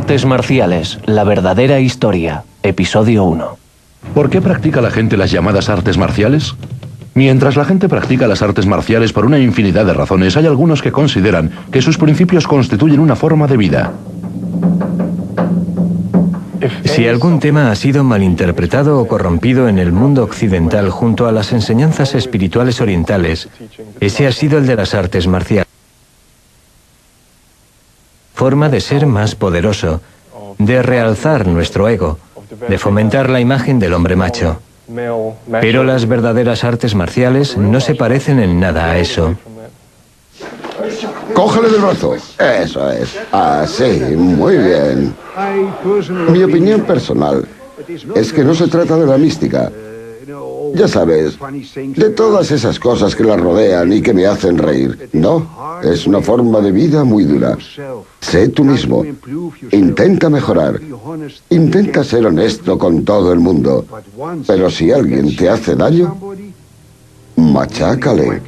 Artes marciales, la verdadera historia, episodio 1. ¿Por qué practica la gente las llamadas artes marciales? Mientras la gente practica las artes marciales por una infinidad de razones, hay algunos que consideran que sus principios constituyen una forma de vida. Si algún tema ha sido malinterpretado o corrompido en el mundo occidental junto a las enseñanzas espirituales orientales, ese ha sido el de las artes marciales. Forma de ser más poderoso, de realzar nuestro ego, de fomentar la imagen del hombre macho. Pero las verdaderas artes marciales no se parecen en nada a eso. Cógele del brazo. Eso es. Así, muy bien. Mi opinión personal es que no se trata de la mística. Ya sabes, de todas esas cosas que la rodean y que me hacen reír. No, es una forma de vida muy dura. Sé tú mismo. Intenta mejorar. Intenta ser honesto con todo el mundo. Pero si alguien te hace daño, machácale.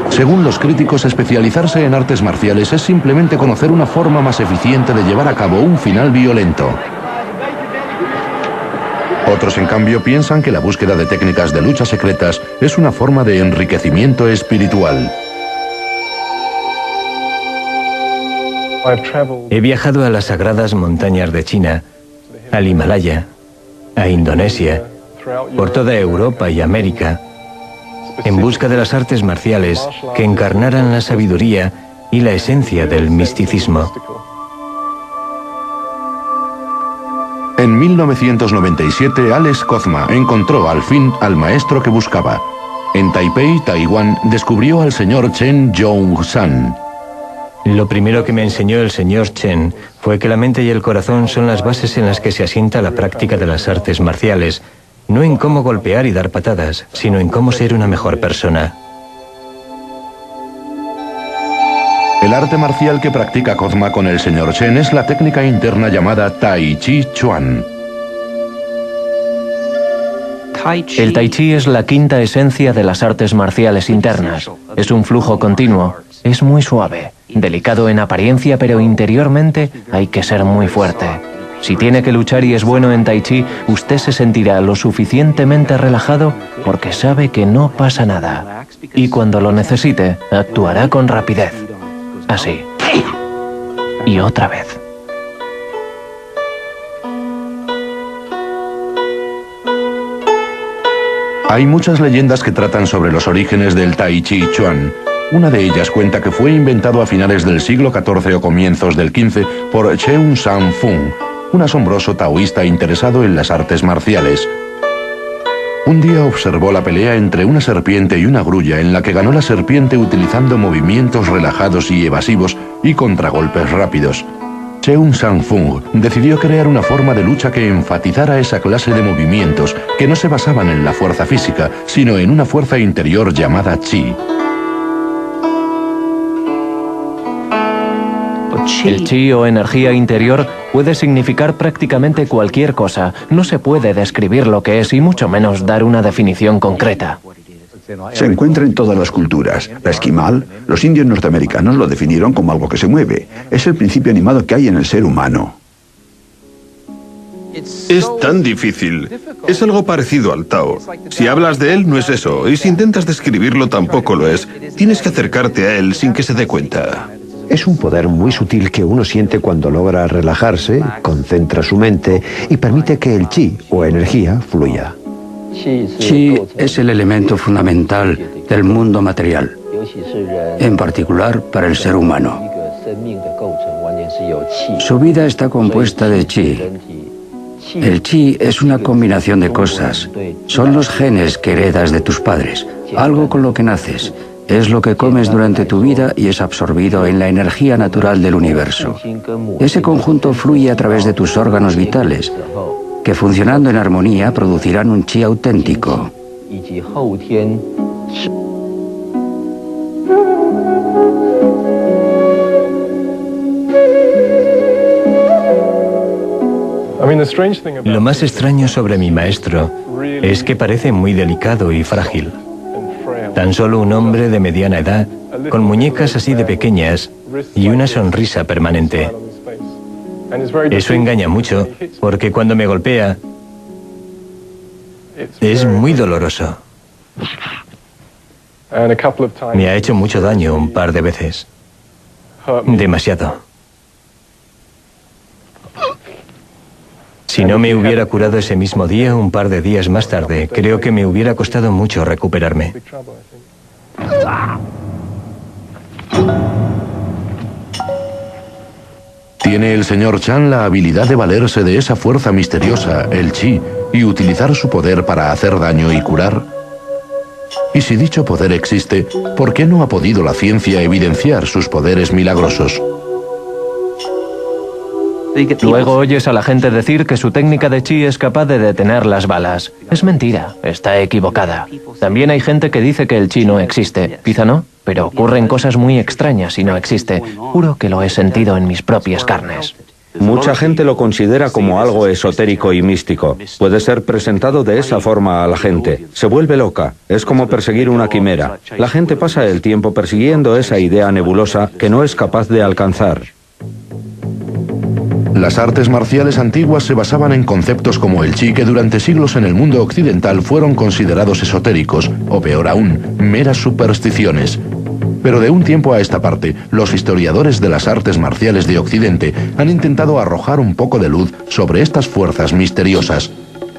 Según los críticos, especializarse en artes marciales es simplemente conocer una forma más eficiente de llevar a cabo un final violento. Otros, en cambio, piensan que la búsqueda de técnicas de lucha secretas es una forma de enriquecimiento espiritual. He viajado a las sagradas montañas de China, al Himalaya, a Indonesia, por toda Europa y América, en busca de las artes marciales que encarnaran la sabiduría y la esencia del misticismo. En 1997, Alex Kozma encontró al fin al maestro que buscaba. En Taipei, Taiwán, descubrió al señor Chen Yong-san. Lo primero que me enseñó el señor Chen fue que la mente y el corazón son las bases en las que se asienta la práctica de las artes marciales, no en cómo golpear y dar patadas, sino en cómo ser una mejor persona. El arte marcial que practica Kozma con el señor Chen es la técnica interna llamada Tai Chi Chuan. El Tai Chi es la quinta esencia de las artes marciales internas. Es un flujo continuo. Es muy suave, delicado en apariencia, pero interiormente hay que ser muy fuerte. Si tiene que luchar y es bueno en Tai Chi, usted se sentirá lo suficientemente relajado porque sabe que no pasa nada. Y cuando lo necesite, actuará con rapidez. Así. Y otra vez. Hay muchas leyendas que tratan sobre los orígenes del Tai Chi Chuan. Una de ellas cuenta que fue inventado a finales del siglo XIV o comienzos del XV por Cheung San Fung, un asombroso taoísta interesado en las artes marciales. Un día observó la pelea entre una serpiente y una grulla en la que ganó la serpiente utilizando movimientos relajados y evasivos y contragolpes rápidos. Cheung San Fung decidió crear una forma de lucha que enfatizara esa clase de movimientos que no se basaban en la fuerza física, sino en una fuerza interior llamada Chi. El chi o energía interior puede significar prácticamente cualquier cosa. No se puede describir lo que es y mucho menos dar una definición concreta. Se encuentra en todas las culturas. La esquimal, los indios norteamericanos lo definieron como algo que se mueve. Es el principio animado que hay en el ser humano. Es tan difícil. Es algo parecido al Tao. Si hablas de él, no es eso. Y si intentas describirlo, tampoco lo es. Tienes que acercarte a él sin que se dé cuenta. Es un poder muy sutil que uno siente cuando logra relajarse, concentra su mente y permite que el chi o energía fluya. Chi es el elemento fundamental del mundo material, en particular para el ser humano. Su vida está compuesta de chi. El chi es una combinación de cosas. Son los genes que heredas de tus padres, algo con lo que naces. Es lo que comes durante tu vida y es absorbido en la energía natural del universo. Ese conjunto fluye a través de tus órganos vitales, que funcionando en armonía producirán un chi auténtico. Lo más extraño sobre mi maestro es que parece muy delicado y frágil. Tan solo un hombre de mediana edad, con muñecas así de pequeñas y una sonrisa permanente. Eso engaña mucho, porque cuando me golpea, es muy doloroso. Me ha hecho mucho daño un par de veces. Demasiado. Si no me hubiera curado ese mismo día, un par de días más tarde, creo que me hubiera costado mucho recuperarme. Tiene el señor Chan la habilidad de valerse de esa fuerza misteriosa, el chi, y utilizar su poder para hacer daño y curar. Y si dicho poder existe, ¿por qué no ha podido la ciencia evidenciar sus poderes milagrosos? Luego oyes a la gente decir que su técnica de chi es capaz de detener las balas. Es mentira, está equivocada. También hay gente que dice que el chi no existe. Quizá no, pero ocurren cosas muy extrañas y no existe. Juro que lo he sentido en mis propias carnes. Mucha gente lo considera como algo esotérico y místico. Puede ser presentado de esa forma a la gente. Se vuelve loca. Es como perseguir una quimera. La gente pasa el tiempo persiguiendo esa idea nebulosa que no es capaz de alcanzar. Las artes marciales antiguas se basaban en conceptos como el chi, que durante siglos en el mundo occidental fueron considerados esotéricos, o peor aún, meras supersticiones. Pero de un tiempo a esta parte, los historiadores de las artes marciales de Occidente han intentado arrojar un poco de luz sobre estas fuerzas misteriosas.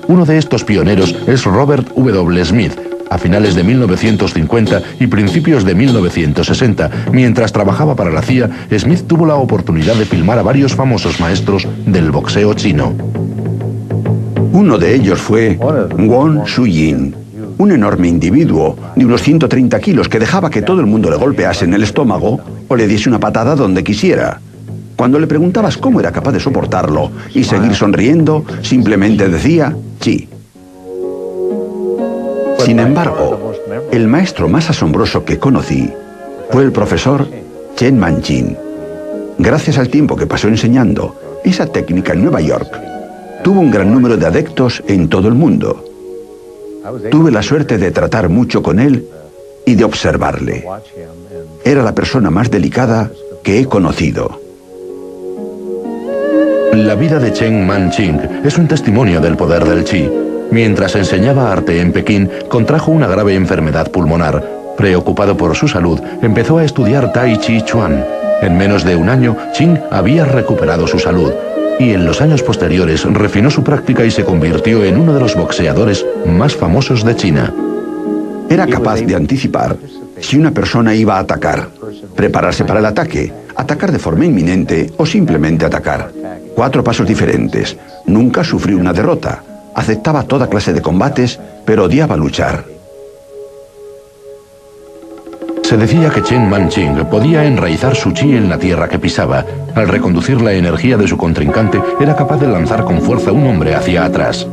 Uno de estos pioneros es Robert W. Smith, a finales de 1950 y principios de 1960, mientras trabajaba para la CIA, Smith tuvo la oportunidad de filmar a varios famosos maestros del boxeo chino. Uno de ellos fue Won Shu-yin, un enorme individuo de unos 130 kilos que dejaba que todo el mundo le golpease en el estómago o le diese una patada donde quisiera. Cuando le preguntabas cómo era capaz de soportarlo y seguir sonriendo, simplemente decía chi. Sin embargo, el maestro más asombroso que conocí fue el profesor Chen Manchin. Gracias al tiempo que pasó enseñando esa técnica en Nueva York, tuvo un gran número de adeptos en todo el mundo. Tuve la suerte de tratar mucho con él y de observarle. Era la persona más delicada que he conocido. La vida de Chen Manching es un testimonio del poder del chi. Mientras enseñaba arte en Pekín, contrajo una grave enfermedad pulmonar. Preocupado por su salud, empezó a estudiar Tai Chi Chuan. En menos de un año, Ching había recuperado su salud. Y en los años posteriores refinó su práctica y se convirtió en uno de los boxeadores más famosos de China. Era capaz de anticipar si una persona iba a atacar, prepararse para el ataque, atacar de forma inminente o simplemente atacar. 4 pasos diferentes. Nunca sufrió una derrota. Aceptaba toda clase de combates, pero odiaba luchar. Se decía que Chen Manching podía enraizar su chi en la tierra que pisaba. Al reconducir la energía de su contrincante, era capaz de lanzar con fuerza a un hombre hacia atrás.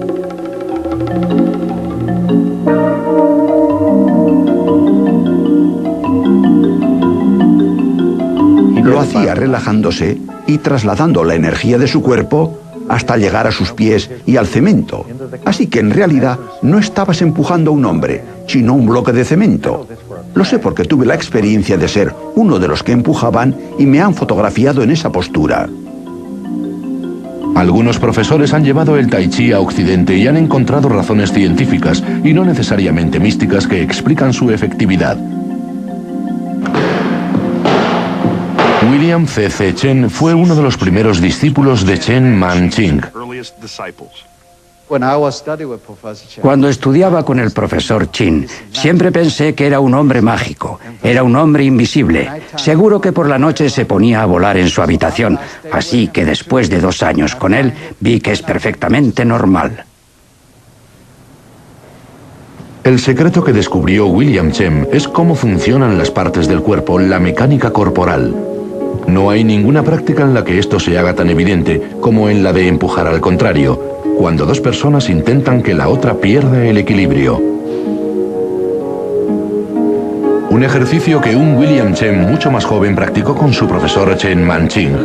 Lo hacía relajándose y trasladando la energía de su cuerpo hasta llegar a sus pies y al cemento. Así que en realidad no estabas empujando a un hombre, sino un bloque de cemento. Lo sé porque tuve la experiencia de ser uno de los que empujaban y me han fotografiado en esa postura. Algunos profesores han llevado el Tai Chi a Occidente y han encontrado razones científicas, y no necesariamente místicas, que explican su efectividad. William C.C. Chen fue uno de los primeros discípulos de Chen Manching. Cuando estudiaba con el profesor Chin, siempre pensé que era un hombre mágico, era un hombre invisible. Seguro que por la noche se ponía a volar en su habitación, así que después de 2 años con él, vi que es perfectamente normal. El secreto que descubrió William Chen es cómo funcionan las partes del cuerpo, la mecánica corporal. No hay ninguna práctica en la que esto se haga tan evidente como en la de empujar al contrario, cuando 2 personas intentan que la otra pierda el equilibrio. Un ejercicio que un William Chen mucho más joven practicó con su profesor Chen Manching.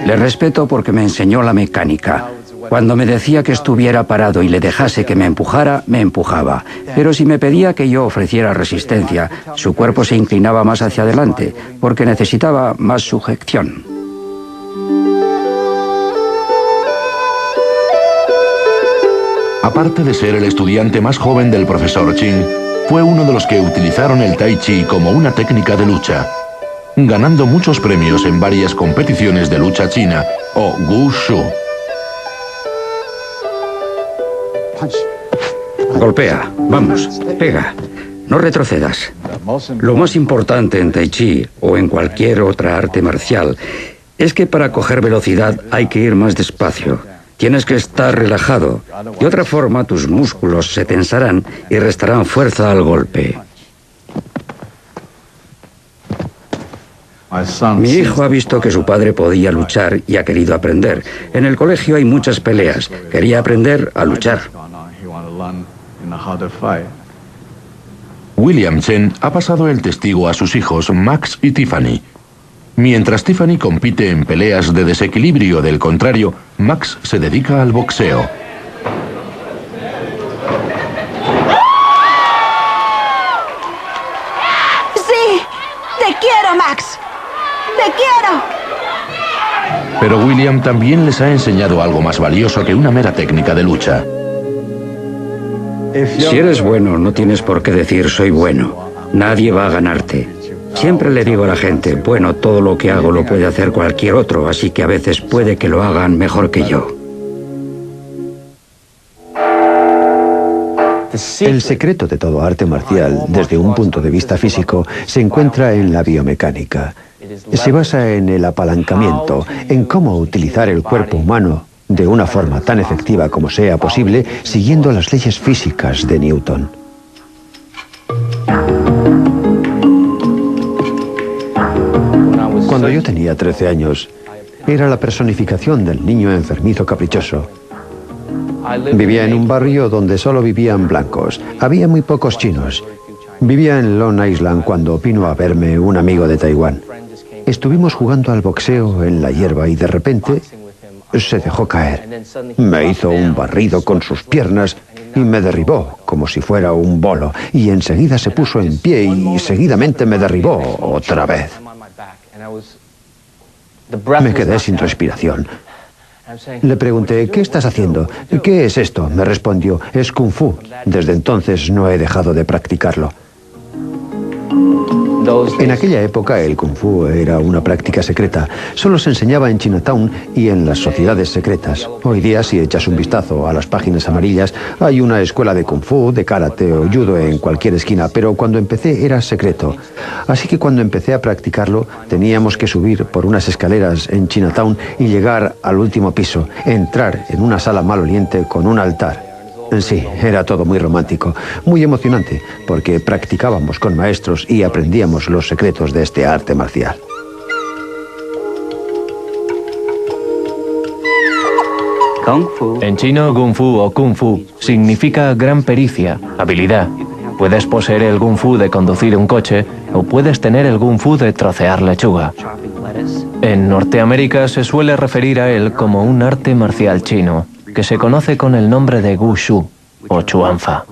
Le respeto porque me enseñó la mecánica. Cuando me decía que estuviera parado y le dejase que me empujara, me empujaba. Pero si me pedía que yo ofreciera resistencia, su cuerpo se inclinaba más hacia adelante, porque necesitaba más sujeción. Aparte de ser el estudiante más joven del profesor Qin, fue uno de los que utilizaron el Tai Chi como una técnica de lucha, ganando muchos premios en varias competiciones de lucha china o Wushu. Golpea, vamos, pega, no retrocedas. Lo más importante en Tai Chi o en cualquier otra arte marcial es que para coger velocidad hay que ir más despacio. Tienes que estar relajado. De otra forma, tus músculos se tensarán y restarán fuerza al golpe. Mi hijo ha visto que su padre podía luchar y ha querido aprender. En el colegio hay muchas peleas. Quería aprender a luchar. William Chen ha pasado el testigo a sus hijos Max y Tiffany. Mientras Tiffany compite en peleas de desequilibrio del contrario, Max se dedica al boxeo. ¡Sí! ¡Te quiero, Max! ¡Te quiero! Pero William también les ha enseñado algo más valioso que una mera técnica de lucha. Si eres bueno, no tienes por qué decir soy bueno. Nadie va a ganarte. Siempre le digo a la gente, bueno, todo lo que hago lo puede hacer cualquier otro, así que a veces puede que lo hagan mejor que yo. El secreto de todo arte marcial, desde un punto de vista físico, se encuentra en la biomecánica. Se basa en el apalancamiento, en cómo utilizar el cuerpo humano de una forma tan efectiva como sea posible, siguiendo las leyes físicas de Newton. Cuando yo tenía 13 años, era la personificación del niño enfermizo caprichoso. Vivía en un barrio donde solo vivían blancos. Había muy pocos chinos. Vivía en Long Island cuando vino a verme un amigo de Taiwán. Estuvimos jugando al boxeo en la hierba y de repente se dejó caer. Me hizo un barrido con sus piernas y me derribó como si fuera un bolo. Y enseguida se puso en pie y seguidamente me derribó otra vez. Me quedé sin respiración. Le pregunté, ¿qué estás haciendo? ¿Qué es esto? Me respondió, es Kung Fu. Desde entonces no he dejado de practicarlo. En aquella época el Kung Fu era una práctica secreta. Solo se enseñaba en Chinatown y en las sociedades secretas. Hoy día, si echas un vistazo a las páginas amarillas, hay una escuela de Kung Fu, de karate o judo en cualquier esquina, pero cuando empecé era secreto. Así que cuando empecé a practicarlo, teníamos que subir por unas escaleras en Chinatown y llegar al último piso, entrar en una sala maloliente con un altar. Sí, era todo muy romántico, muy emocionante, porque practicábamos con maestros y aprendíamos los secretos de este arte marcial. En chino, Kung Fu o Kung Fu significa gran pericia, habilidad. Puedes poseer el Kung Fu de conducir un coche o puedes tener el Kung Fu de trocear lechuga. En Norteamérica se suele referir a él como un arte marcial chino, que se conoce con el nombre de Wushu o Chuanfa.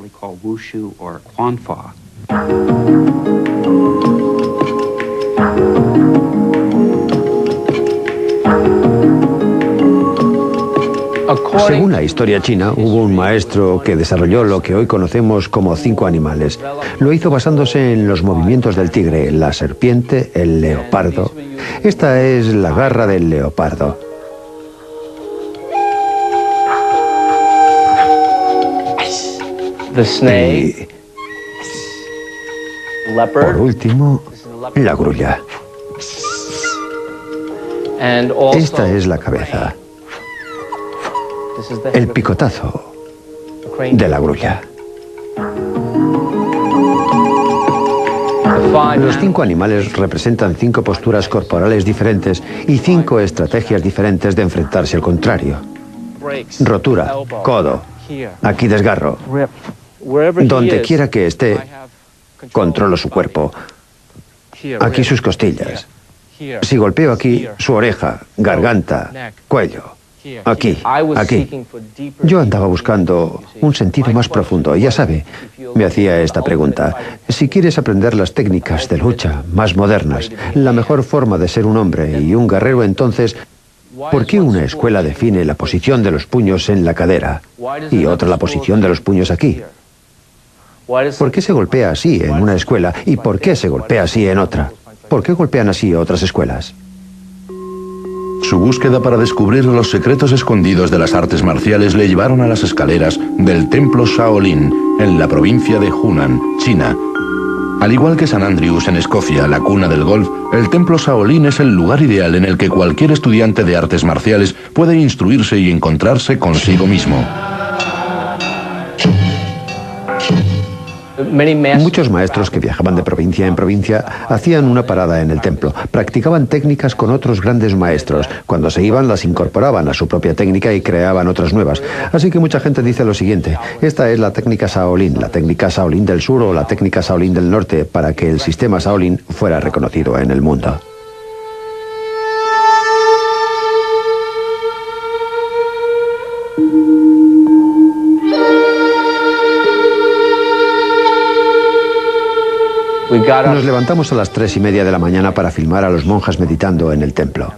Según la historia china, hubo un maestro que desarrolló lo que hoy conocemos como 5 animales. Lo hizo basándose en los movimientos del tigre, la serpiente, el leopardo. Esta es la garra del leopardo. Y por último, la grulla. Esta es la cabeza. El picotazo de la grulla. Los 5 animales representan 5 posturas corporales diferentes y 5 estrategias diferentes de enfrentarse al contrario. Rotura, codo, aquí desgarro. Donde quiera que esté, controlo su cuerpo. Aquí sus costillas. Si golpeo aquí, su oreja, garganta, cuello. Aquí, aquí. Yo andaba buscando un sentido más profundo, y ya sabe, me hacía esta pregunta. Si quieres aprender las técnicas de lucha más modernas, la mejor forma de ser un hombre y un guerrero, entonces, ¿por qué una escuela define la posición de los puños en la cadera y otra la posición de los puños aquí? ¿Por qué se golpea así en una escuela y por qué se golpea así en otra? ¿Por qué golpean así otras escuelas? Su búsqueda para descubrir los secretos escondidos de las artes marciales le llevaron a las escaleras del templo Shaolin, en la provincia de Hunan, China. Al igual que St. Andrews en Escocia, la cuna del golf, el templo Shaolin es el lugar ideal en el que cualquier estudiante de artes marciales puede instruirse y encontrarse consigo mismo. Muchos maestros que viajaban de provincia en provincia hacían una parada en el templo, practicaban técnicas con otros grandes maestros. Cuando se iban, las incorporaban a su propia técnica y creaban otras nuevas. Así que mucha gente dice lo siguiente: esta es la técnica Shaolin del sur o la técnica Shaolin del norte, para que el sistema Shaolin fuera reconocido en el mundo. Nos levantamos a las 3:30 de la mañana para filmar a los monjes meditando en el templo.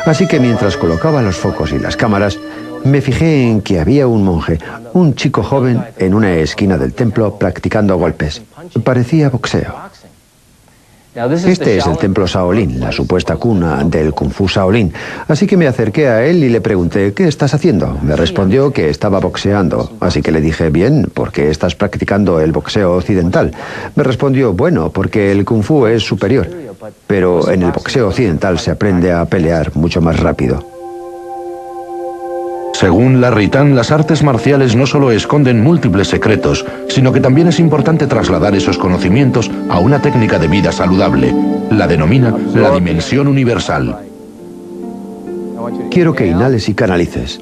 Así que mientras colocaba los focos y las cámaras, me fijé en que había un monje, un chico joven, en una esquina del templo practicando golpes. Parecía boxeo. Este es el templo Shaolin, la supuesta cuna del Kung Fu Shaolin. Así que me acerqué a él y le pregunté: ¿qué estás haciendo? Me respondió que estaba boxeando. Así que le dije: bien, ¿por qué estás practicando el boxeo occidental? Me respondió: bueno, porque el Kung Fu es superior, pero en el boxeo occidental se aprende a pelear mucho más rápido. Según Larry Tan, las artes marciales no solo esconden múltiples secretos, sino que también es importante trasladar esos conocimientos a una técnica de vida saludable. La denomina la dimensión universal. Quiero que inhales y canalices.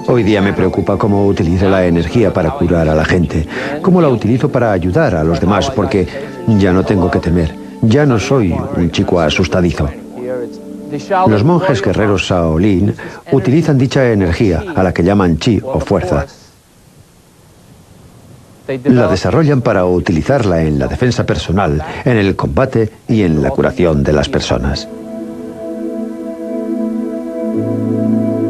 Hoy día me preocupa cómo utilizo la energía para curar a la gente, cómo la utilizo para ayudar a los demás, porque ya no tengo que temer, ya no soy un chico asustadizo. Los monjes guerreros Shaolin utilizan dicha energía, a la que llaman chi o fuerza. La desarrollan para utilizarla en la defensa personal, en el combate y en la curación de las personas.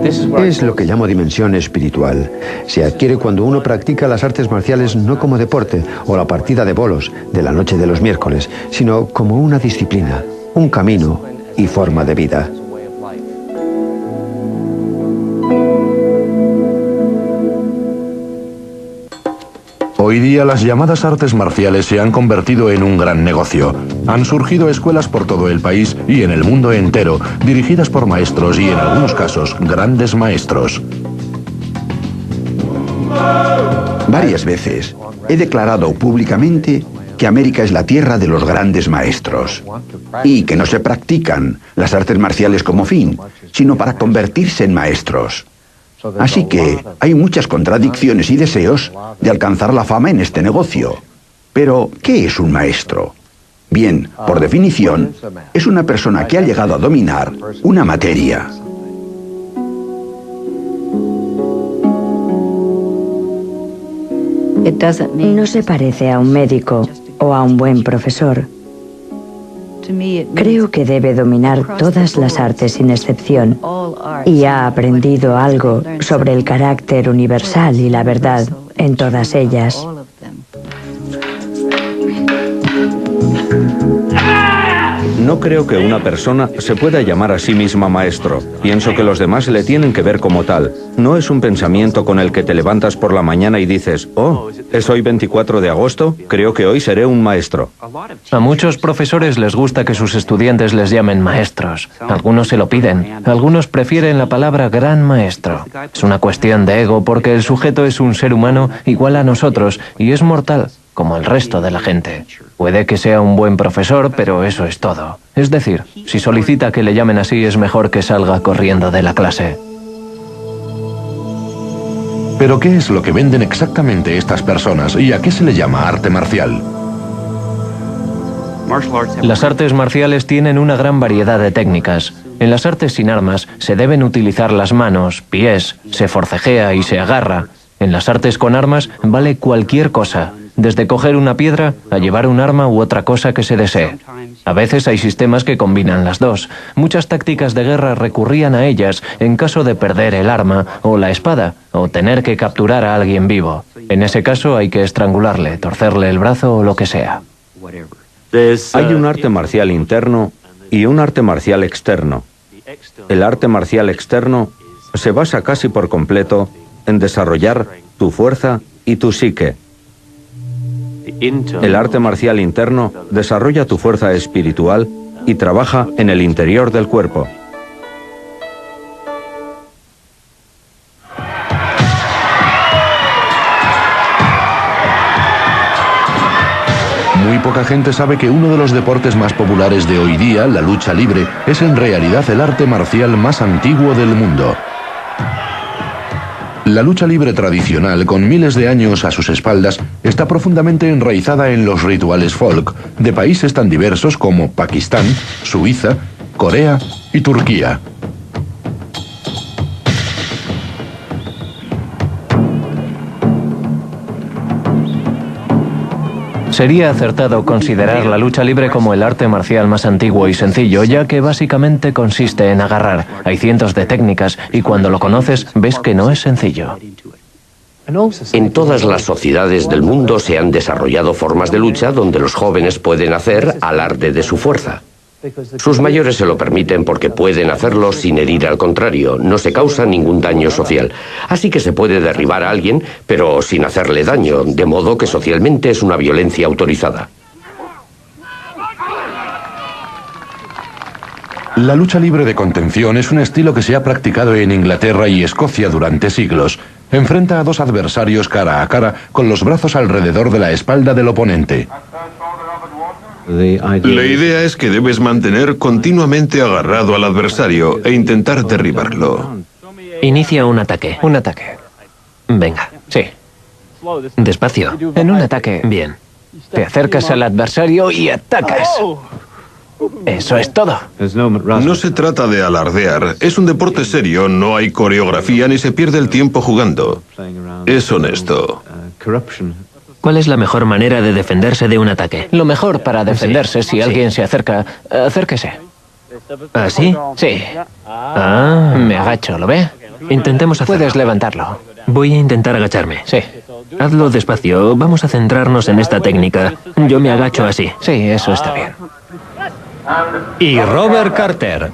Es lo que llamo dimensión espiritual. Se adquiere cuando uno practica las artes marciales no como deporte o la partida de bolos de la noche de los miércoles, sino como una disciplina, un camino y forma de vida. Hoy día las llamadas artes marciales se han convertido en un gran negocio. Han surgido escuelas por todo el país y en el mundo entero, dirigidas por maestros y en algunos casos grandes maestros. Varias veces he declarado públicamente que América es la tierra de los grandes maestros y que no se practican las artes marciales como fin, sino para convertirse en maestros. Así que hay muchas contradicciones y deseos de alcanzar la fama en este negocio. Pero, ¿qué es un maestro? Bien, por definición, es una persona que ha llegado a dominar una materia. No se parece a un médico o a un buen profesor. Creo que debe dominar todas las artes sin excepción y ha aprendido algo sobre el carácter universal y la verdad en todas ellas. No creo que una persona se pueda llamar a sí misma maestro. Pienso que los demás le tienen que ver como tal. No es un pensamiento con el que te levantas por la mañana y dices: oh, ¿es hoy 24 de agosto? Creo que hoy seré un maestro. A muchos profesores les gusta que sus estudiantes les llamen maestros. Algunos se lo piden. Algunos prefieren la palabra gran maestro. Es una cuestión de ego porque el sujeto es un ser humano igual a nosotros y es mortal, como el resto de la gente. Puede que sea un buen profesor, pero eso es todo. Es decir, si solicita que le llamen así, es mejor que salga corriendo de la clase. ¿Pero qué es lo que venden exactamente estas personas y a qué se le llama arte marcial? Las artes marciales tienen una gran variedad de técnicas. En las artes sin armas se deben utilizar las manos, pies, se forcejea y se agarra. En las artes con armas vale cualquier cosa, desde coger una piedra a llevar un arma u otra cosa que se desee. A veces hay sistemas que combinan las dos. Muchas tácticas de guerra recurrían a ellas en caso de perder el arma o la espada, o tener que capturar a alguien vivo. En ese caso hay que estrangularle, torcerle el brazo o lo que sea. Hay un arte marcial interno y un arte marcial externo. El arte marcial externo se basa casi por completo en desarrollar tu fuerza y tu psique. El arte marcial interno desarrolla tu fuerza espiritual y trabaja en el interior del cuerpo. Muy poca gente sabe que uno de los deportes más populares de hoy día, la lucha libre, es en realidad el arte marcial más antiguo del mundo. La lucha libre tradicional, con miles de años a sus espaldas, está profundamente enraizada en los rituales folk de países tan diversos como Pakistán, Suiza, Corea y Turquía. Sería acertado considerar la lucha libre como el arte marcial más antiguo y sencillo, ya que básicamente consiste en agarrar. Hay cientos de técnicas y cuando lo conoces ves que no es sencillo. En todas las sociedades del mundo se han desarrollado formas de lucha donde los jóvenes pueden hacer alarde de su fuerza. Sus mayores se lo permiten porque pueden hacerlo sin herir al contrario, no se causa ningún daño social. Así que se puede derribar a alguien, pero sin hacerle daño, de modo que socialmente es una violencia autorizada. La lucha libre de contención es un estilo que se ha practicado en Inglaterra y Escocia durante siglos. Enfrenta a dos adversarios cara a cara con los brazos alrededor de la espalda del oponente. La idea es que debes mantener continuamente agarrado al adversario e intentar derribarlo. Inicia un ataque. Un ataque. Venga. Sí. Despacio. En un ataque. Bien. Te acercas al adversario y atacas. Eso es todo. No se trata de alardear. Es un deporte serio, no hay coreografía ni se pierde el tiempo jugando. Es honesto. ¿Cuál es la mejor manera de defenderse de un ataque? Lo mejor para defenderse, si alguien se acerca, acérquese. ¿Así? Sí. Ah. Me agacho, ¿lo ve? Intentemos hacerlo. Puedes levantarlo. Voy a intentar agacharme. Sí. Hazlo despacio. Vamos a centrarnos en esta técnica. Yo me agacho así. Sí, eso está bien. Y Robert Carter.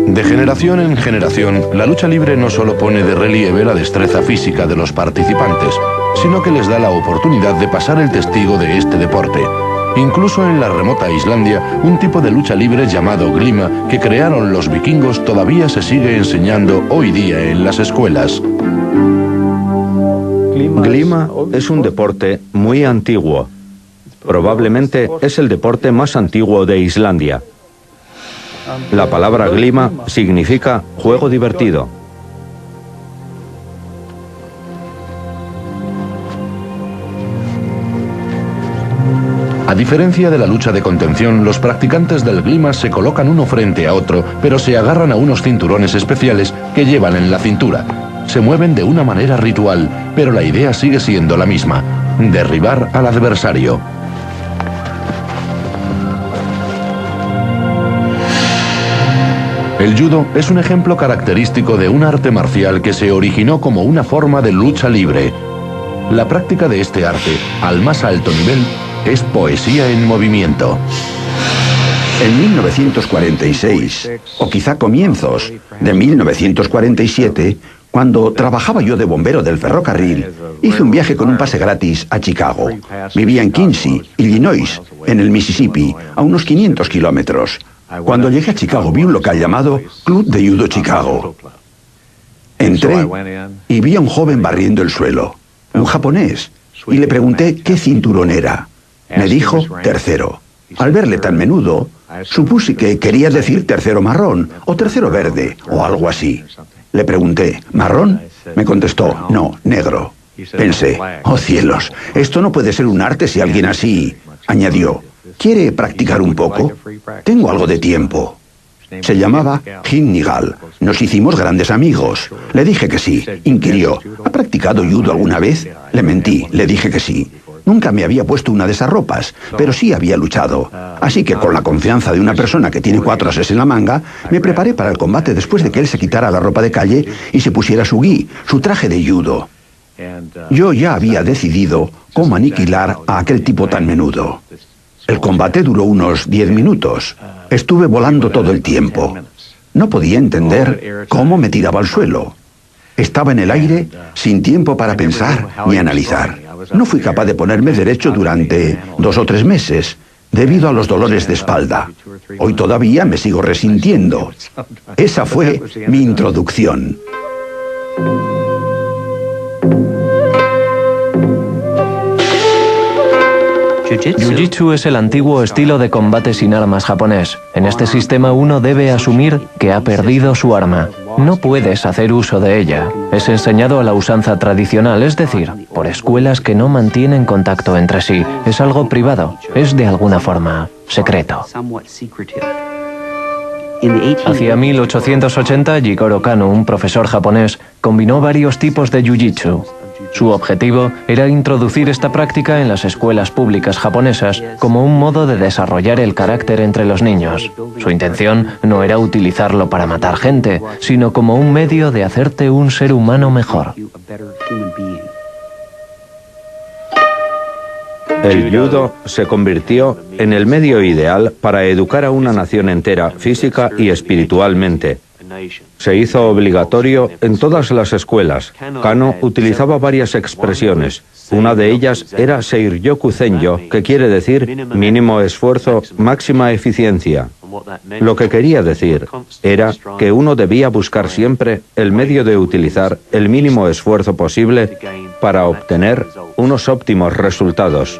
De generación en generación, la lucha libre no solo pone de relieve la destreza física de los participantes, sino que les da la oportunidad de pasar el testigo de este deporte. Incluso en la remota Islandia, un tipo de lucha libre llamado glima que crearon los vikingos todavía se sigue enseñando hoy día en las escuelas. Glima es un deporte muy antiguo. Probablemente es el deporte más antiguo de Islandia. La palabra glima significa juego divertido. A diferencia de la lucha de contención, los practicantes del glima se colocan uno frente a otro, pero se agarran a unos cinturones especiales que llevan en la cintura. Se mueven de una manera ritual, pero la idea sigue siendo la misma: derribar al adversario. El judo es un ejemplo característico de un arte marcial que se originó como una forma de lucha libre. La práctica de este arte, al más alto nivel, es poesía en movimiento. En 1946, o quizá comienzos de 1947, cuando trabajaba yo de bombero del ferrocarril, hice un viaje con un pase gratis a Chicago. Vivía en Quincy, Illinois, en el Mississippi, a unos 500 kilómetros. Cuando llegué a Chicago vi un local llamado Club de Judo Chicago. Entré y vi a un joven barriendo el suelo, un japonés, y le pregunté qué cinturón era. Me dijo tercero. Al verle tan menudo, supuse que quería decir tercero marrón o tercero verde o algo así. Le pregunté, ¿marrón? Me contestó, no, negro. Pensé, oh cielos, esto no puede ser un arte si alguien así. Añadió, ¿quiere practicar un poco? Tengo algo de tiempo. Se llamaba Jin Nigal. Nos hicimos grandes amigos. Le dije que sí. Inquirió, ¿ha practicado judo alguna vez? Le mentí, le dije que sí. Nunca me había puesto una de esas ropas, pero sí había luchado. Así que con la confianza de una persona que tiene 4 ases en la manga, me preparé para el combate después de que él se quitara la ropa de calle y se pusiera su gi, su traje de judo. Yo ya había decidido cómo aniquilar a aquel tipo tan menudo. El combate duró unos 10 minutos. Estuve volando todo el tiempo. No podía entender cómo me tiraba al suelo. Estaba en el aire sin tiempo para pensar ni analizar. No fui capaz de ponerme derecho durante 2 o 3 meses, debido a los dolores de espalda. Hoy todavía me sigo resintiendo. Esa fue mi introducción. Jiu-Jitsu es el antiguo estilo de combate sin armas japonés. En este sistema uno debe asumir que ha perdido su arma. No puedes hacer uso de ella. Es enseñado a la usanza tradicional, es decir, por escuelas que no mantienen contacto entre sí. Es algo privado, es de alguna forma secreto. Hacia 1880, Jigoro Kano, un profesor japonés, combinó varios tipos de Jiu-Jitsu. Su objetivo era introducir esta práctica en las escuelas públicas japonesas como un modo de desarrollar el carácter entre los niños. Su intención no era utilizarlo para matar gente, sino como un medio de hacerte un ser humano mejor. El judo se convirtió en el medio ideal para educar a una nación entera, física y espiritualmente. Se hizo obligatorio en todas las escuelas. Kano utilizaba varias expresiones. Una de ellas era Seiryoku Zenjo, que quiere decir mínimo esfuerzo, máxima eficiencia. Lo que quería decir era que uno debía buscar siempre el medio de utilizar el mínimo esfuerzo posible para obtener unos óptimos resultados.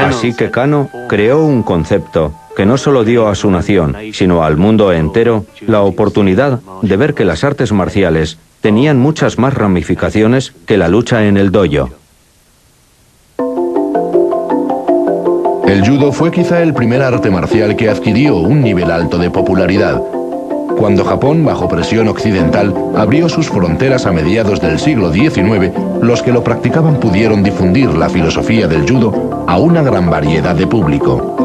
Así que Kano creó un concepto que no solo dio a su nación, sino al mundo entero, la oportunidad de ver que las artes marciales tenían muchas más ramificaciones que la lucha en el dojo. El judo fue quizá el primer arte marcial que adquirió un nivel alto de popularidad. Cuando Japón, bajo presión occidental, abrió sus fronteras a mediados del siglo XIX, los que lo practicaban pudieron difundir la filosofía del judo a una gran variedad de público.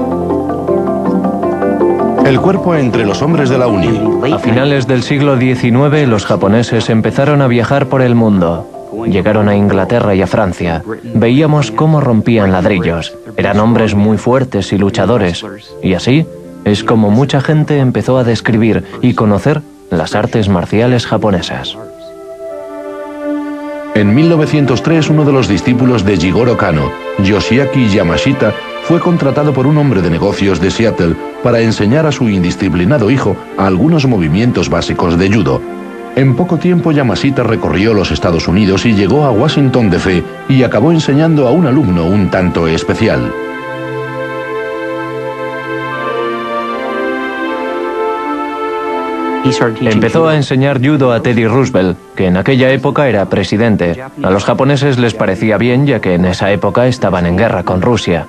El cuerpo entre los hombres de la UNI. A finales del siglo XIX, los japoneses empezaron a viajar por el mundo. Llegaron a Inglaterra y a Francia. Veíamos cómo rompían ladrillos. Eran hombres muy fuertes y luchadores. Y así es como mucha gente empezó a describir y conocer las artes marciales japonesas. En 1903, uno de los discípulos de Jigoro Kano, Yoshiaki Yamashita, fue contratado por un hombre de negocios de Seattle para enseñar a su indisciplinado hijo algunos movimientos básicos de judo. En poco tiempo, Yamashita recorrió los Estados Unidos y llegó a Washington D.C. y acabó enseñando a un alumno un tanto especial. Empezó a enseñar judo a Teddy Roosevelt, que en aquella época era presidente. A los japoneses les parecía bien, ya que en esa época estaban en guerra con Rusia.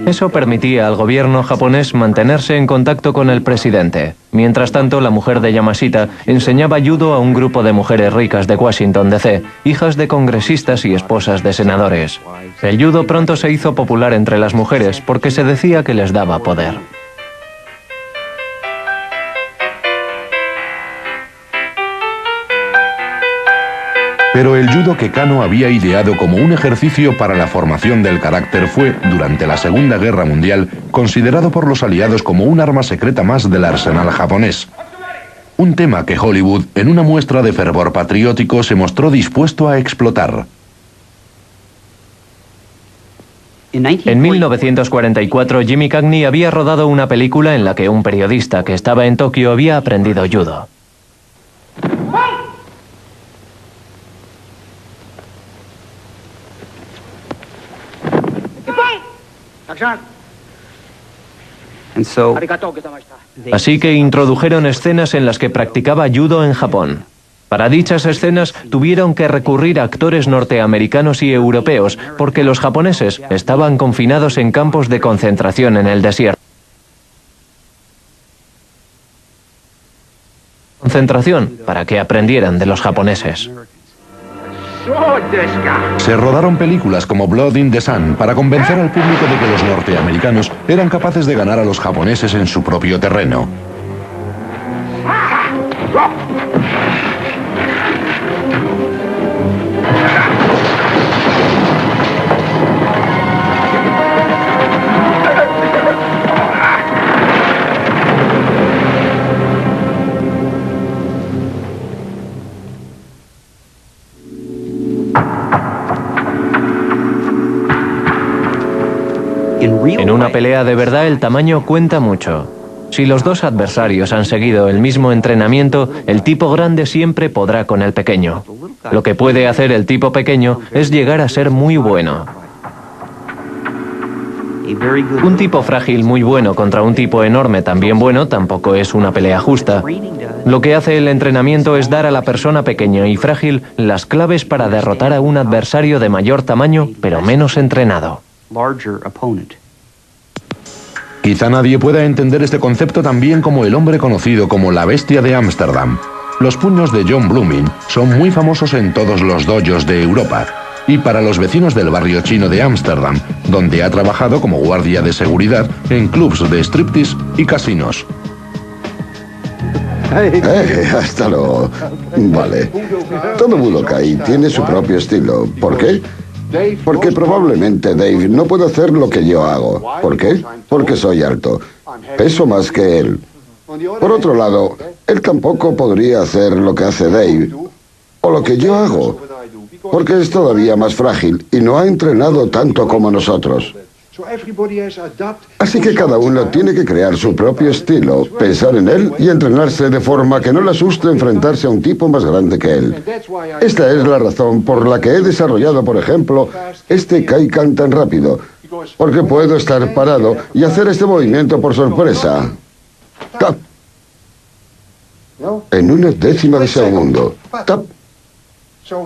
Eso permitía al gobierno japonés mantenerse en contacto con el presidente. Mientras tanto, la mujer de Yamashita enseñaba judo a un grupo de mujeres ricas de Washington D.C., hijas de congresistas y esposas de senadores. El judo pronto se hizo popular entre las mujeres porque se decía que les daba poder. Pero el judo que Kano había ideado como un ejercicio para la formación del carácter fue, durante la Segunda Guerra Mundial, considerado por los aliados como un arma secreta más del arsenal japonés. Un tema que Hollywood, en una muestra de fervor patriótico, se mostró dispuesto a explotar. En 1944, Jimmy Cagney había rodado una película en la que un periodista que estaba en Tokio había aprendido judo. Así que introdujeron escenas en las que practicaba judo en Japón. Para dichas escenas tuvieron que recurrir a actores norteamericanos y europeos porque los japoneses estaban confinados en campos de concentración en el desierto. Concentración para que aprendieran de los japoneses. Se rodaron películas como Blood in the Sun para convencer al público de que los norteamericanos eran capaces de ganar a los japoneses en su propio terreno. En una pelea de verdad el tamaño cuenta mucho. Si los dos adversarios han seguido el mismo entrenamiento, el tipo grande siempre podrá con el pequeño. Lo que puede hacer el tipo pequeño es llegar a ser muy bueno. Un tipo frágil muy bueno contra un tipo enorme también bueno tampoco es una pelea justa. Lo que hace el entrenamiento es dar a la persona pequeña y frágil las claves para derrotar a un adversario de mayor tamaño pero menos entrenado. Quizá nadie pueda entender este concepto tan bien como el hombre conocido como la bestia de Ámsterdam. Los puños de John Blooming son muy famosos en todos los dojos de Europa y para los vecinos del barrio chino de Ámsterdam, donde ha trabajado como guardia de seguridad en clubs de striptease y casinos. Hasta luego. Vale. Todo Budokai tiene su propio estilo. ¿Por qué? Porque probablemente Dave no puede hacer lo que yo hago. ¿Por qué? Porque soy alto. Peso más que él. Por otro lado, él tampoco podría hacer lo que hace Dave o lo que yo hago, porque es todavía más frágil y no ha entrenado tanto como nosotros. Así que cada uno tiene que crear su propio estilo, pensar en él y entrenarse de forma que no le asuste enfrentarse a un tipo más grande que él. Esta es la razón por la que he desarrollado, por ejemplo, este Kaikan tan rápido, porque puedo estar parado y hacer este movimiento por sorpresa. Tap. En una décima de segundo. Tap.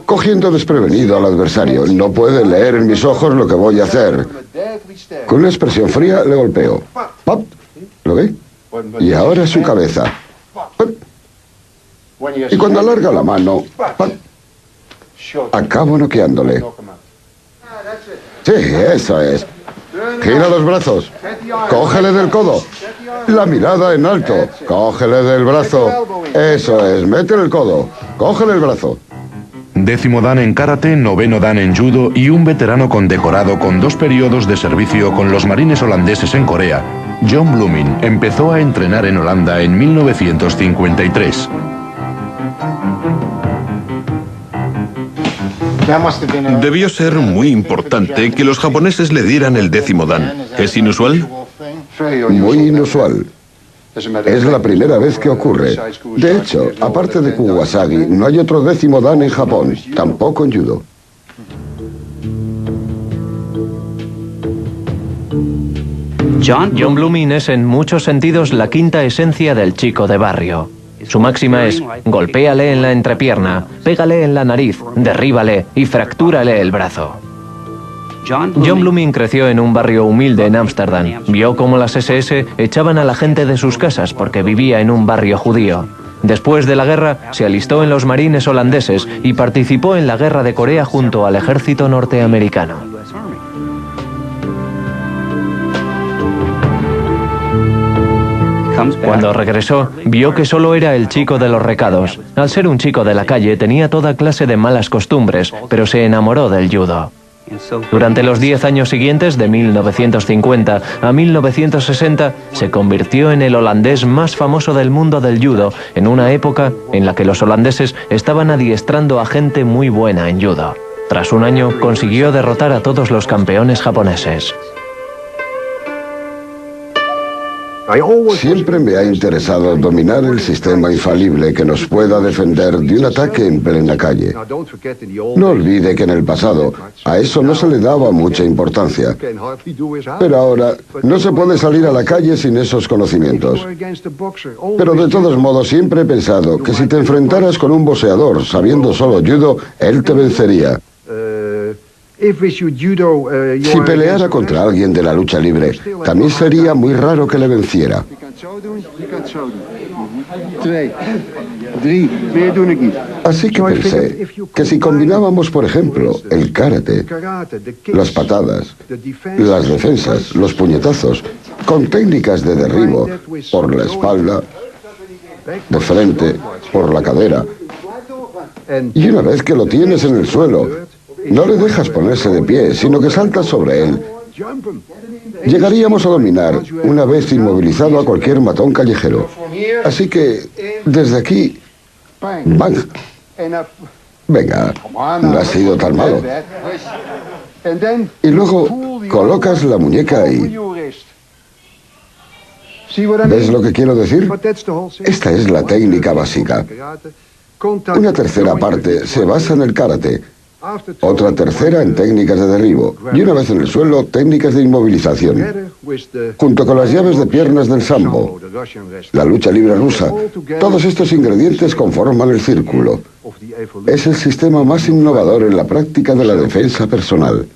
Cogiendo desprevenido al adversario. No puede leer en mis ojos lo que voy a hacer. Con una expresión fría le golpeo. ¡Pap! ¿Lo ve? Y ahora su cabeza. ¡Pap! Y cuando alarga la mano, ¡pap! Acabo noqueándole. Sí, eso es. Gira los brazos. Cógele del codo. La mirada en alto. Cógele del brazo. Eso es. Métele el codo. Cógele el brazo. 10º dan en karate, 9º dan en judo y un veterano condecorado con 2 periodos de servicio con los marines holandeses en Corea, John Blooming empezó a entrenar en Holanda en 1953. Debió ser muy importante que los japoneses le dieran el 10º dan. ¿Es inusual? Muy inusual. Es la primera vez que ocurre. De hecho, aparte de Kuwasagi, no hay otro 10º dan en Japón, tampoco en judo. John Blooming es en muchos sentidos la quinta esencia del chico de barrio. Su máxima es: golpéale en la entrepierna, pégale en la nariz, derríbale y fractúrale el brazo. John Blooming creció en un barrio humilde en Ámsterdam. Vio cómo las SS echaban a la gente de sus casas porque vivía en un barrio judío. Después de la guerra, se alistó en los marines holandeses y participó en la guerra de Corea junto al ejército norteamericano. Cuando regresó, vio que solo era el chico de los recados. Al ser un chico de la calle, tenía toda clase de malas costumbres, pero se enamoró del judo. Durante los 10 años siguientes, de 1950 a 1960, se convirtió en el holandés más famoso del mundo del judo, en una época en la que los holandeses estaban adiestrando a gente muy buena en judo. Tras un año, consiguió derrotar a todos los campeones japoneses. Siempre me ha interesado dominar el sistema infalible que nos pueda defender de un ataque en plena calle. No olvide que en el pasado a eso no se le daba mucha importancia. Pero ahora no se puede salir a la calle sin esos conocimientos. Pero de todos modos siempre he pensado que si te enfrentaras con un boxeador sabiendo solo judo, él te vencería. Si peleara contra alguien de la lucha libre, también sería muy raro que le venciera. Así que pensé que si combinábamos, por ejemplo, el karate, las patadas, las defensas, los puñetazos, con técnicas de derribo por la espalda, de frente, por la cadera, y una vez que lo tienes en el suelo, no le dejas ponerse de pie, sino que saltas sobre él. Llegaríamos a dominar, una vez inmovilizado, a cualquier matón callejero. Así que, desde aquí, ¡bang! Venga, no ha sido tan malo. Y luego colocas la muñeca ahí. ¿Ves lo que quiero decir? Esta es la técnica básica. Una tercera parte se basa en el karate. Otra tercera en técnicas de derribo. Y una vez en el suelo, técnicas de inmovilización. Junto con las llaves de piernas del sambo, la lucha libre rusa, todos estos ingredientes conforman el círculo. Es el sistema más innovador en la práctica de la defensa personal.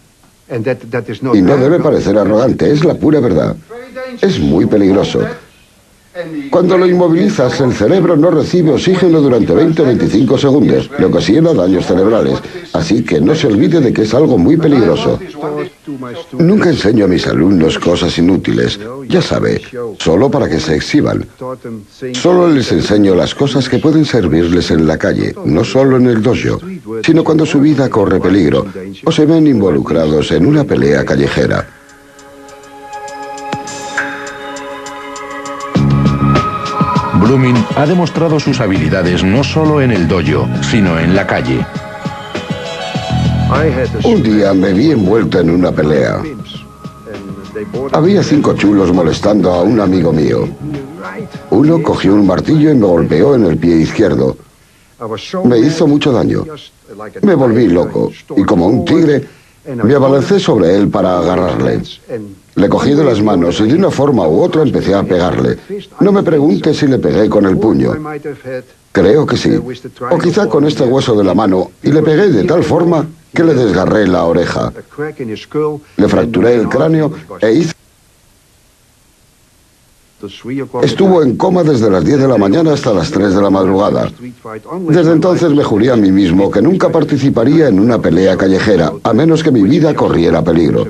Y no debe parecer arrogante, es la pura verdad. Es muy peligroso. Cuando lo inmovilizas, el cerebro no recibe oxígeno durante 20 o 25 segundos, lo que ocasiona daños cerebrales. Así que no se olvide de que es algo muy peligroso. Nunca enseño a mis alumnos cosas inútiles, ya sabe, solo para que se exhiban. Solo les enseño las cosas que pueden servirles en la calle, no solo en el dojo, sino cuando su vida corre peligro o se ven involucrados en una pelea callejera. Blooming ha demostrado sus habilidades no solo en el dojo, sino en la calle. Un día me vi envuelto en una pelea. Había 5 chulos molestando a un amigo mío. Uno cogió un martillo y me golpeó en el pie izquierdo. Me hizo mucho daño. Me volví loco y como un tigre me abalancé sobre él para agarrarle. Le cogí de las manos y de una forma u otra empecé a pegarle. No me pregunte si le pegué con el puño. Creo que sí. O quizá con este hueso de la mano, y le pegué de tal forma que le desgarré la oreja. Le fracturé el cráneo e hice... Estuvo en coma desde las 10 de la mañana hasta las 3 de la madrugada. Desde entonces me juré a mí mismo que nunca participaría en una pelea callejera, a menos que mi vida corriera peligro.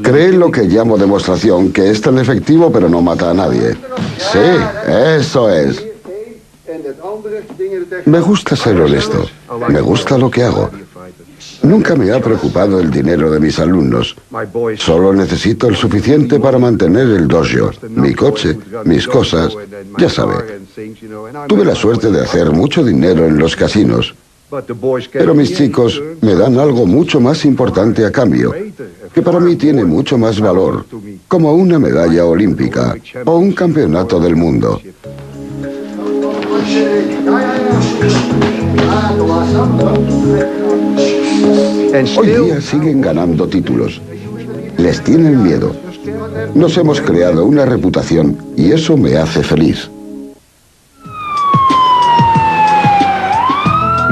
Creé lo que llamo demostración, que es tan efectivo pero no mata a nadie. Sí, eso es. Me gusta ser honesto. Me gusta lo que hago. Nunca me ha preocupado el dinero de mis alumnos. Solo necesito el suficiente para mantener el dojo, mi coche, mis cosas, ya sabe. Tuve la suerte de hacer mucho dinero en los casinos. Pero mis chicos me dan algo mucho más importante a cambio, que para mí tiene mucho más valor, como una medalla olímpica o un campeonato del mundo. Hoy día siguen ganando títulos. Les tienen miedo. Nos hemos creado una reputación y eso me hace feliz.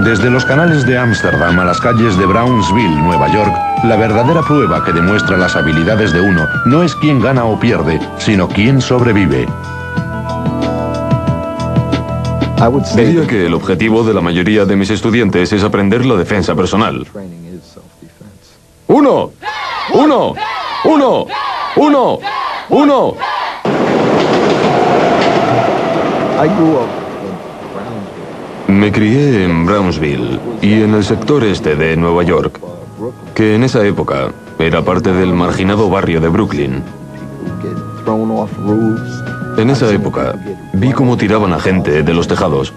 Desde los canales de Ámsterdam a las calles de Brownsville, Nueva York, la verdadera prueba que demuestra las habilidades de uno no es quién gana o pierde, sino quién sobrevive. Diría que el objetivo de la mayoría de mis estudiantes es aprender la defensa personal. ¡Uno! ¡Uno! ¡Uno! ¡Uno! ¡Uno! Me crié en Brownsville y en el sector este de Nueva York, que en esa época era parte del marginado barrio de Brooklyn. En esa época vi cómo tiraban a gente de los tejados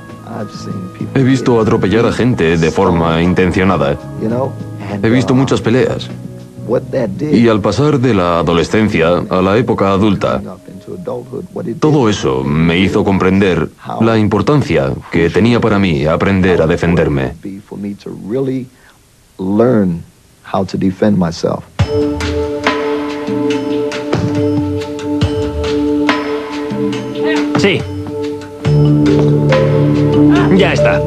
He visto atropellar a gente de forma intencionada. He visto muchas peleas. Y al pasar de la adolescencia a la época adulta, todo eso me hizo comprender la importancia que tenía para mí aprender a defenderme. Sí. Ya está.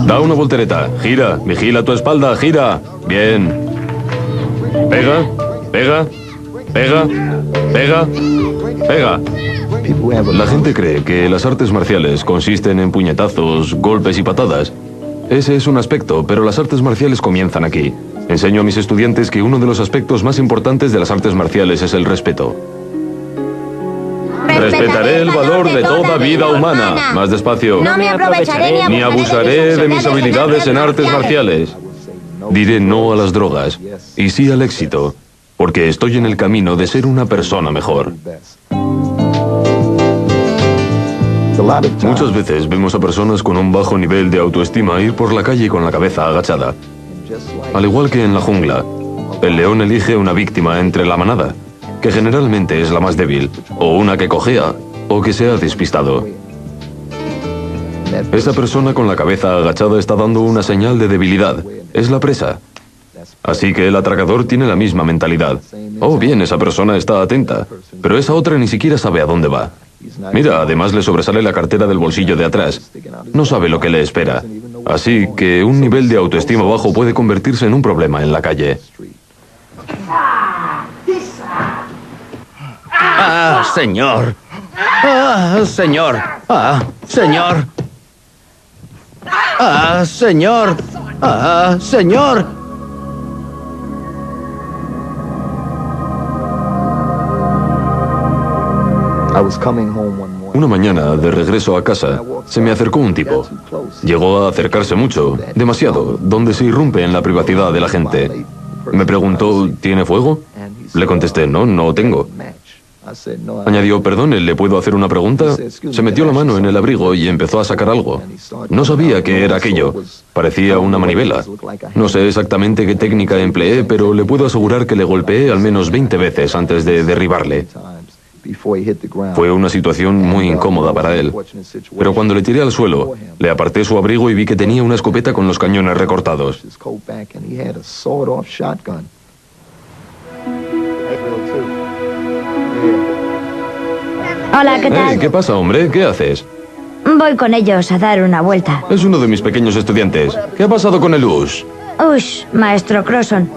Da una voltereta, gira, vigila tu espalda, gira. Bien. Pega, pega, pega, pega, pega. La gente cree que las artes marciales consisten en puñetazos, golpes y patadas. Ese es un aspecto, pero las artes marciales comienzan aquí. Enseño a mis estudiantes que uno de los aspectos más importantes de las artes marciales es el respeto. Respetaré el valor de toda vida humana. Más despacio. No me aprovecharé ni abusaré de mis habilidades en artes marciales. Diré no a las drogas y sí al éxito, porque estoy en el camino de ser una persona mejor. Muchas veces vemos a personas con un bajo nivel de autoestima ir por la calle con la cabeza agachada. Al igual que en la jungla, el león elige una víctima entre la manada, que generalmente es la más débil, o una que cojea, o que se ha despistado. Esa persona con la cabeza agachada está dando una señal de debilidad. Es la presa. Así que el atracador tiene la misma mentalidad. Oh, bien, esa persona está atenta, pero esa otra ni siquiera sabe a dónde va. Mira, además le sobresale la cartera del bolsillo de atrás. No sabe lo que le espera. Así que un nivel de autoestima bajo puede convertirse en un problema en la calle. ¡Ah, señor! ¡Ah, señor! ¡Ah, señor! ¡Ah, señor! ¡Ah, señor! Una mañana, de regreso a casa, se me acercó un tipo. Llegó a acercarse mucho, demasiado, donde se irrumpe en la privacidad de la gente. Me preguntó, ¿tiene fuego? Le contesté, no tengo. Añadió, perdone, ¿le puedo hacer una pregunta? Se metió la mano en el abrigo y empezó a sacar algo. No sabía qué era aquello. Parecía una manivela. No sé exactamente qué técnica empleé, pero le puedo asegurar que le golpeé al menos 20 veces antes de derribarle. Fue una situación muy incómoda para él. Pero cuando le tiré al suelo, le aparté su abrigo y vi que tenía una escopeta con los cañones recortados. Hola, ¿qué tal? ¿Qué pasa, hombre? ¿Qué haces? Voy con ellos a dar una vuelta. Es uno de mis pequeños estudiantes. ¿Qué ha pasado con el Ush? Ush, maestro Crosson.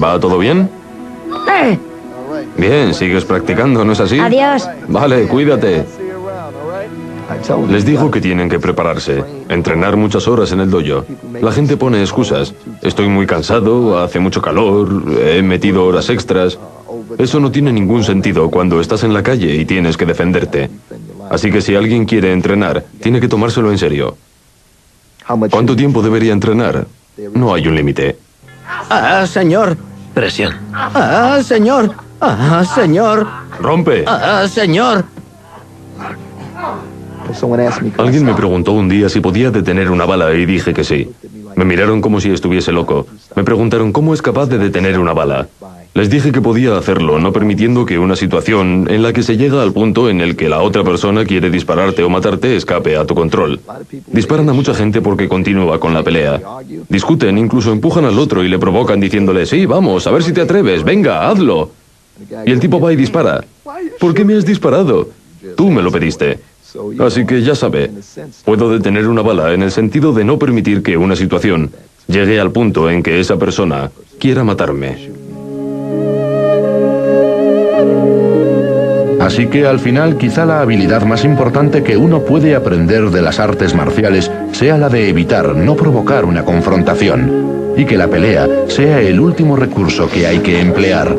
¿Va todo bien? Bien, sigues practicando, ¿no es así? Adiós. Vale, cuídate. Les digo que tienen que prepararse, entrenar muchas horas en el dojo. La gente pone excusas. Estoy muy cansado, hace mucho calor, he metido horas extras. Eso no tiene ningún sentido cuando estás en la calle y tienes que defenderte. Así que si alguien quiere entrenar, tiene que tomárselo en serio. ¿Cuánto tiempo debería entrenar? No hay un límite. ¡Ah, señor! Presión. ¡Ah, señor! ¡Ah, señor! ¡Rompe! ¡Ah, señor! Alguien me preguntó un día si podía detener una bala y dije que sí. Me miraron como si estuviese loco. Me preguntaron cómo es capaz de detener una bala. Les dije que podía hacerlo, no permitiendo que una situación en la que se llega al punto en el que la otra persona quiere dispararte o matarte escape a tu control. Disparan a mucha gente porque continúa con la pelea. Discuten, incluso empujan al otro y le provocan diciéndole, sí, vamos, a ver si te atreves, venga, hazlo. Y el tipo va y dispara. ¿Por qué me has disparado? Tú me lo pediste. Así que ya sabe, puedo detener una bala en el sentido de no permitir que una situación llegue al punto en que esa persona quiera matarme. Así que al final quizá la habilidad más importante que uno puede aprender de las artes marciales sea la de evitar no provocar una confrontación y que la pelea sea el último recurso que hay que emplear.